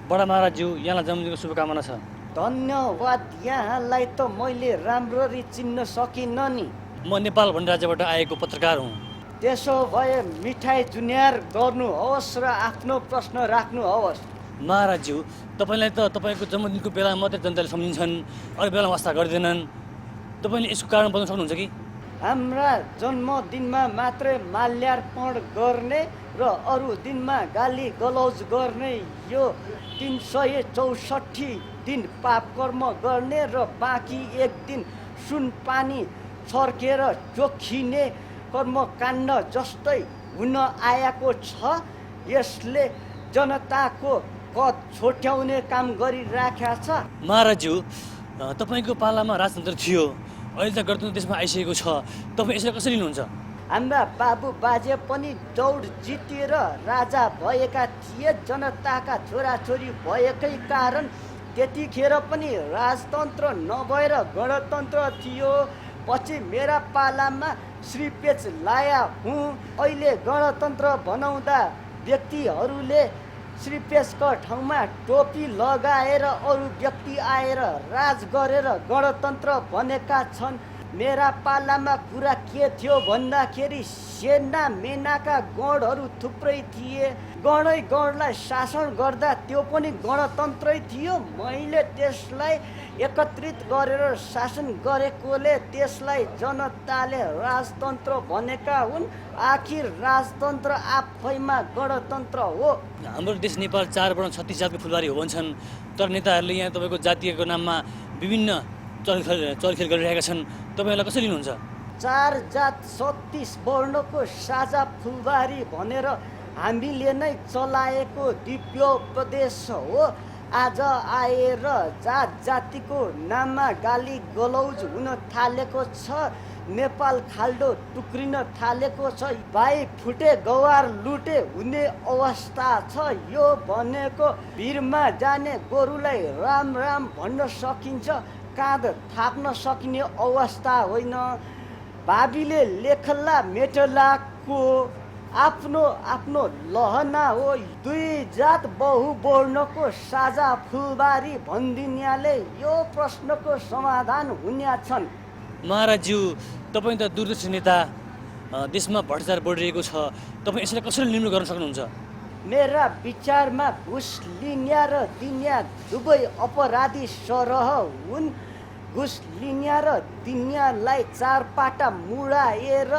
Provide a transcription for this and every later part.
बडा महाराजज्यू यहाँलाई जन्मदिनको शुभकामना छ। धन्यवाद। यहाँलाई त मैले राम्ररी चिन्न सकिनँ नि। म नेपाल भन्ने राज्यबाट आएको पत्रकार हुँ। त्यसो भए मिठाई जुन्यार गर्नुहोस् र आफ्नो प्रश्न राख्नुहोस्। महाराजज्यू तपाईँलाई त तपाईँको जन्मदिनको बेला मात्रै जनताले सम्झिन्छन्, अरू बेला वास्ता गर्दैनन्। तपाईँले यसको कारण बताउन सक्नुहुन्छ कि? हाम्रा जन्मदिनमा मात्रै माल्यार्पण गर्ने र अरू दिनमा गाली गलौज गर्ने, यो 364 दिन पाप कर्म गर्ने र बाँकी एक दिन सुनपानी छर्केर जोखिने कर्मकाण्ड जस्तै हुन आएको छ। यसले जनताको कद छोट्याउने काम गरिराखेको छ। महाराजज्यू तपाईँको पालामा राजतन्त्र थियो, अहिले त गणतन्त्र देशमा आइसकेको छ, तपाईँ यसलाई कसरी लिनुहुन्छ? हाम्रा बाबु बाजे पनि दौड जितेर राजा भएका थिए। जनताका छोराछोरी भएकै कारण त्यतिखेर पनि राजतन्त्र नभएर गणतन्त्र थियो। पछि मेरा पालामा श्रीपेच लाया हुँ। अहिले गणतन्त्र बनाउँदा व्यक्तिहरूले श्रीपेचको ठाउँमा टोपी लगाएर अरू व्यक्ति आएर राज गरेर गणतन्त्र बनेका छन्। मेरा पालामा कुरा के थियो भन्दाखेरि सेना मेनाका गणहरू थुप्रै थिए। गणै गणलाई शासन गर्दा त्यो पनि गणतन्त्रै थियो। मैले त्यसलाई एकत्रित गरेर शासन गरेकोले त्यसलाई जनताले राजतन्त्र भनेका हुन्। आखिर राजतन्त्र आफैमा गणतन्त्र हो। हाम्रो देश नेपाल 4 वर्ण 36 जातको फुलबारी हो भन्छन्, तर नेताहरूले यहाँ तपाईँको जातीयको नाममा विभिन्न चलखेल गरिरहेका छन्। तपाईँलाई कसरी लिनुहुन्छ? 4 जात 36 वर्णको साझा फुलबारी भनेर हामीले नै चलाएको दिव्योपदेश हो। आज आएर जात जातिको नाममा गाली गलौज हुन थालेको छ। नेपाल खाल्डो टुक्रिन थालेको छ। भाइ फुटे गवार लुटे हुने अवस्था छ। यो भनेको भिरमा जाने गोरुलाई राम राम भन्न सकिन्छ, काँध थाप्न सकिने अवस्था होइन। भावीले लेखला मेटलाको आफ्नो आफ्नो लहना हो। 2 जात बहुवर्णको साझा फुलबारी भनिदिनाले यो प्रश्नको समाधान हुने छन्। महाराजज्यू तपाईँ त दूरदर्शी नेता, देशमा भ्रष्टाचार बढिरहेको छ, तपाईँ यसलाई कसरी निर्मूल गर्न सक्नुहुन्छ? मेरा विचारमा घुस लिन्या र दिन्या दुवै अपराधी सरह हुन्। घुस लिन्या र दिन्यालाई 4 पाटा मुडाएर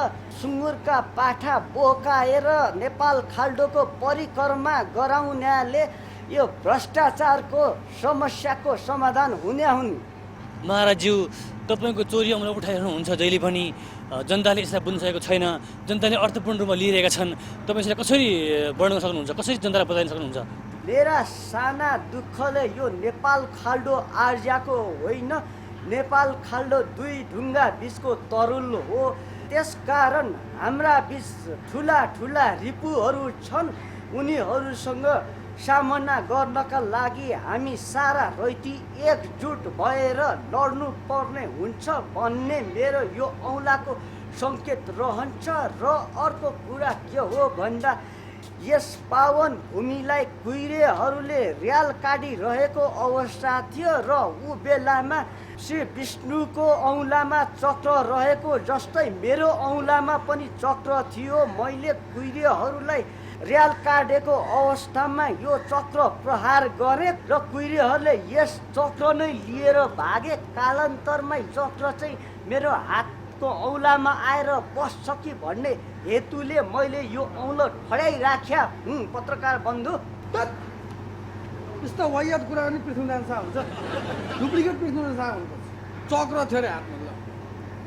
सुँगुरका पाठा बोकाएर नेपाल खाल्डोको परिक्रमा गराउनाले यो भ्रष्टाचारको समस्याको समाधान हुने हुन्। महाराजज्यू तपाईँको चोरी अमला उठाइरहनुहुन्छ जहिले पनि, जनताले यसलाई बुझ्न सकेको छैन, जनताले अर्थपूर्ण रूपमा लिइरहेका छन्। तपाईँ यसलाई कसरी बढाउन सक्नुहुन्छ, कसरी जनतालाई बताउन सक्नुहुन्छ? मेरा साना दुःखले यो नेपाल खाल्डो आर्जाको होइन। नेपाल खाल्डो 2 ढुङ्गा बिचको तरुल हो। त्यसकारण हाम्रा बिच ठुला ठुला रिपुहरू छन्। उनीहरूसँग सामना गर्नका लागि हामी सारा रैती एकजुट भएर लड्नु पर्ने हुन्छ भन्ने मेरो यो औँलाको सङ्केत रहन्छ। र अर्को कुरा के हो भन्दा यस पावन भूमिलाई कुइरेहरूले र्याल काटिरहेको अवस्था थियो र ऊ बेलामा श्री विष्णुको औँलामा चक्र रहेको जस्तै मेरो औँलामा पनि चक्र थियो। मैले कुइरेहरूलाई र्याल काटेको अवस्थामा यो चक्र प्रहार गरे र कुइरेहरूले यस चक्र नै लिएर भागे। कालान्तरमा चक्र चाहिँ मेरो हातको औँलामा आएर बस्छ कि भन्ने हेतुले मैले यो औँलो ठड्याइराख्या हुँ। पत्रकार बन्धु, यस्तो वायत कुरा पनि पृथ्वी जान्छ हुन्छ, डुप्लिकेट पृथ्वी जान्छ हुनुपर्छ। चक्र थियो अरे हातमा, ल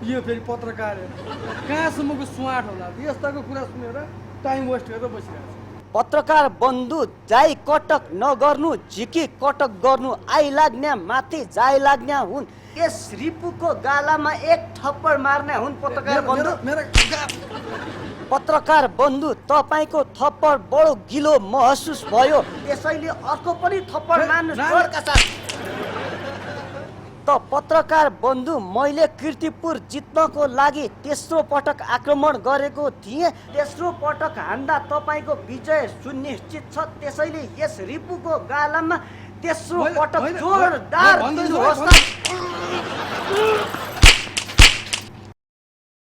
यो फेरि पत्रकार कहाँसम्मको स्वाट होला? यस्ताको कुरा सुनेर टाइम वेस्ट गरेर बसिरहेको छ। पत्रकार बन्धु, जाई कटक नगर्नु, झिकी कटक गर्नु, आइलाग्ने माथि जाई लाग्ने हुन्। यस रिपुको गालामा 1 थप्पड मार्ने हुन्। पत्रकार बन्धु तपाईँको थप्पड बडो गिलो महसुस भयो, त्यसैले अर्को पनि थप्पड मार्नु जोडका साथ। त पत्रकार बन्धु, मैले कीर्तिपुर जित्नको लागि तेस्रो पटक आक्रमण गरेको थिएँ। तेस्रो पटक हान्दा तपाईँको विजय सुनिश्चित छ। त्यसैले यस रिपुको गालामा तेस्रो पटक जोरदार दिनुहोस्।